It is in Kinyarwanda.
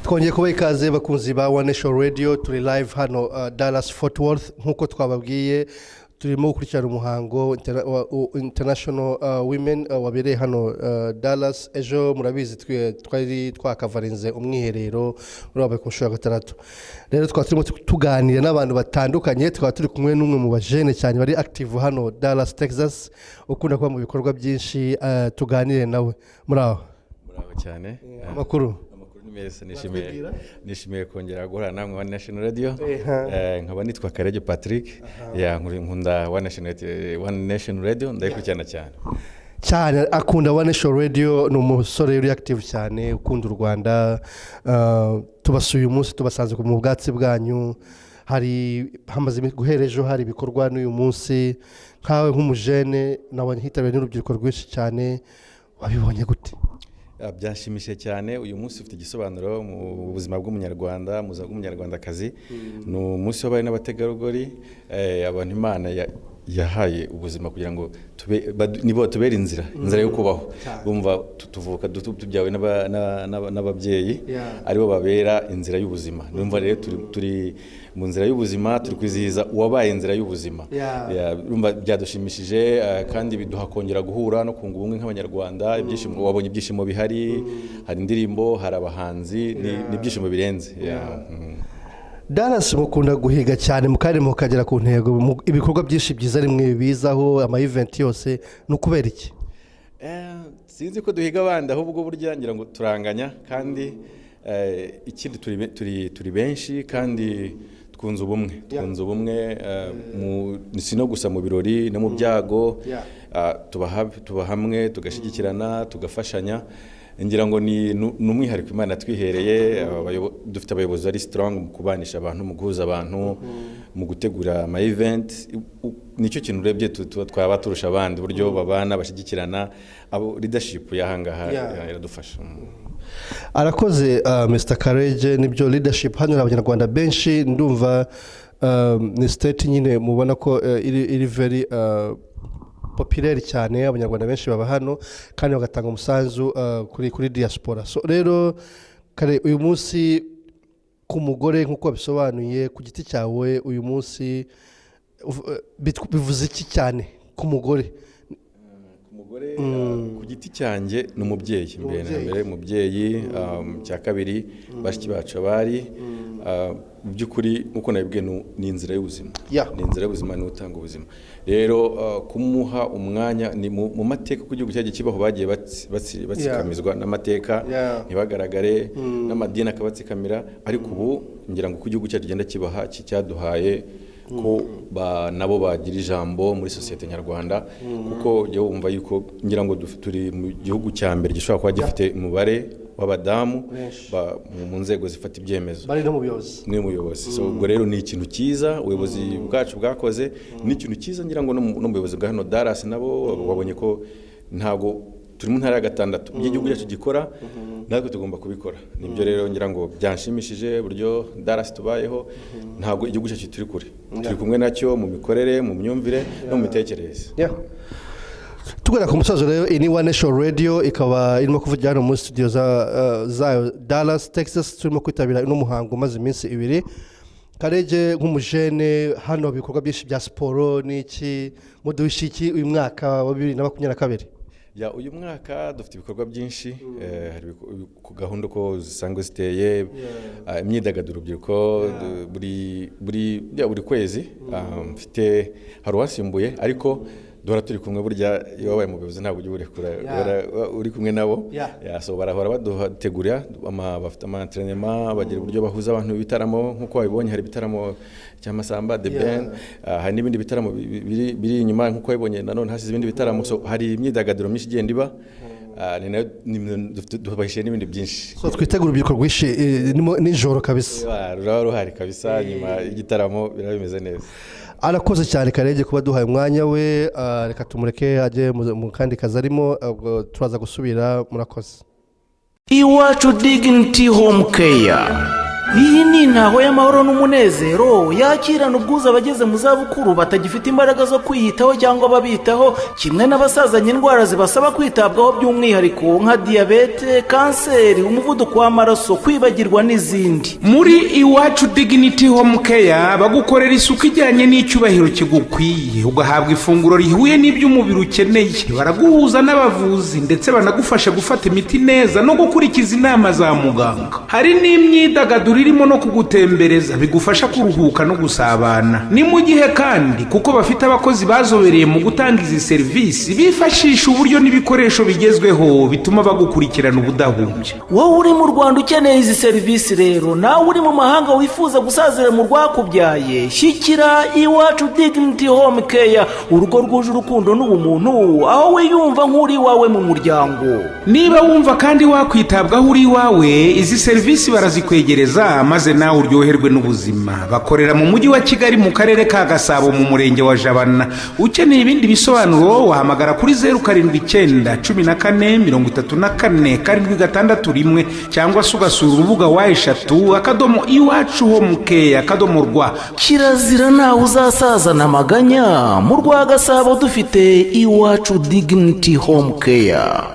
twongeye kuba ikaze bakunzi ba One Nation Radio turi live hano Dallas Fort Worth nkuko twababwiye turimo gukurikirana umuhango International Women wabereye hano Dallas ejo murabizi twari twakavarinze umwiherero urabaye ku nshuro ya gatandatu rero turimo tuganira n'abantu batandukanye turi kumwe n'umwe mu bajene cyane bari active hano Dallas Texas ukunda kuba mu bikorwa byinshi tuganire nawe muraho cyane amakuru Mese nishimiye kongera guhura namwe One Nation Radio nkaba nitwa Karege Patrick nkunda One Nation Radio ndayikurikirana cyane akunda One Nation Radio ni umusore uri active cyane ukunda u Rwanda tubasuye umunsi tubasanze mu bwatsi bwanyu hari hamaze guherejo hari ibikorwa n'uyu munsi nkawe nk'umujene nabonye hitabiriye n'urubyiruko rwinshi cyane wabibonye gute byashimishije cyane uyu munsi ufite igisobanuro mu buzima bw'umunyarwanda bw'umunyarwandakazi ni umunsi w'abari n'abategarugori abantu Imana yahaye ubuzima kugira ngo nibo tubere inzira yo kubaho bumva tuvuka tubyawe n'ababyeyi aribo babera inzira y'ubuzima numva rero turi mu nzira y'ubuzima turi kwizihiza uwabaye inzira y'ubuzima urumva byadushimishije kandi biduha kongera guhura no kunga ubumwe nk'abanyarwanda ibyishimo wabonye ibyishimo bihari hari indirimbo hari abahanzi n'ibyishimo birenze Dallas mukunda guhiga cyane mukari mukagera ku ntego ibikorwa byinshi byiza rimwe bizaho ama event yose no kubera iki sinzi ko duhiga abandi ahubwo burya ngira ngo turanganya kandi ikindi turi benshi kandi twunze ubumwe si no gusa mu birori no mu byago tuba hamwe tugashyigikirana tugafashanya ngira ngo ni umwihariko Imana twihereye dufite abayobozi ari strong mu kubanisha abantu mu guhuza abantu mu gutegura ama event nicyo kintu urebye twaba turusha abandi buryo babana bashyigikirana abo leadership yahangaha iradufasha arakoze Mr Karege nibyo leadership hano abanyarwanda benshi ndumva ni state nyine mubona ko iri very populaire cyane abanyarwanda benshi baba hano kandi bagatanga umusanzu kuri diaspora so rero kare uyu munsi ku mugore nkuko bisobanuye ku giti cyawe uyu munsi bivuze iki cyane ku mugore ku giti cyanjye ni umubyeyi mbere umubyeyi cya kabiri bashiki bacu abari by'ukuri uko nabibwiye ni inzira y'ubuzima ni inzira y'ubuzima ni utanga ubuzima rero kumuha umwanya ni mu mateka ku gihugu cyagiye kibaho bagiye batsikamizwa n'amateka ntibagaragare n'amadini akabatsikamira ariko ubu ngira ngo ku gihugu cyacu genda kibaha cyaduhaye ko nabo bagira ijambo muri sosiyete nyarwanda kuko jya wumva yuko ngira ngo turi mu gihugu cya mbere gishobora kuba gifite umubare w'abadamu mu nzego zifata ibyemezo bari n'umuyobozi so ubwo rero ni ikintu cyiza ubuyobozi bwacu bwakoze ni ikintu cyiza ngira ngo n'umuyobozi bwa hano Dallas nabo wabonye ko ntago turi mu ntara ya gatandatu igihugu cyacu gikora natwe tugomba kubikora nibyo rero ngira ngo byanshimishije buryo Dallas tubayeho ntago igihugu cyacu turi kure turi kumwe nacyo mu mikorere mu myumvire no mu mitekerereze tugera ku musazo rero ini One Nation Radio ikaba irimo kuvugira hano muri studio za Dallas Texas turimo kwitabira n'umuhango maze iminsi ibiri Karege nk'umujene hano bikorwa byinshi bya siporo n'iki mudushiki uyu mwaka wa 2022 uyu mwaka dufite ibikorwa byinshi hari ku gahunda ko zisanzwe ziteye imyidagaduro urubyiruko buri kwezi mfite hari uwasimbuye ariko duhora turi kumwe burya iyo wabaye mu buyobozi ntabwo ujya uburekura uri kumwe nabo so barahora badutegurira bafite ama-entraînement bagira uburyo bahuza abantu ibitaramo nk'uko wabibonye hari ibitaramo cy'amasamba The Ben hari n'ibindi bitaramo biri inyuma nk'uko wabibonye nanone hasize ibindi bitaramo so hari imyidagaduro myinshi igenda iba dubahishe n'ibindi byinshi so twitegura urubyiruko rwinshi nijoro kabisa ruhari kabisa nyuma y'igitaramo birabimeze neza arakoze cyane Karege kuba duhaye umwanya we reka tumureke ajye mu kandi kazi arimo turaza gusubira murakoze Iwacu Dignity Home Care iyi ni intaho y'amahoro n'umunezero yakirana ubwuzu abageze mu zabukuru batagifite imbaraga zo kwiyitaho cyangwa babitaho, kimwe n'abasazanye indwara zibasaba kwitabwaho by'umwihariko nka diyabete, kanseri, umuvuduko w'amaraso, kwibagirwa n'izindi. Muri iwacu dignity home care bagukorera isuku ijyanye n'icyubahiro kigukwiye, ugahabwa ifunguro rihuye n'iby'umubiri ukeneye, baraguhuza n'abavuzi ndetse banagufasha gufata imiti neza no gukurikiza inama za muganga. Hari n'imyidagaduro irimo no kugutembereza bigufasha kuruhuka no gusabana. Ni mu gihe kandi kuko bafite abakozi bazobereye mu gutanga izi serivisi bifashisha uburyo n'ibikoresho bigezweho bituma bagukurikirana ubudahumbya. Wowe uri mu Rwanda ukeneye izi serivisi rero, nawe uri mu mahanga wifuza gusazira mu rwakubyaye, shyikira iwacu dignity home care, urugo rwuje urukundo n'ubumuntu, aho wiyumva nk'uri iwawe mu muryango. Niba wumva kandi wakwitabwaho uri iwawe, izi serivisi barazikwegereza maze nawe uryoherwe n'ubuzima. Bakorera mu mujyi wa Kigali mu karere ka Gasabo mu murenge wa Jabana. Ukeneye ibindi bisobanuro wahamagara kuri 079 14 34 761 cyangwa se ugasura urubuga wa eshatu /iwacu home care /rwa. Kirazira nawe uzasazana amaganya, mu rwa Gasabo dufite iwacu dignity home care.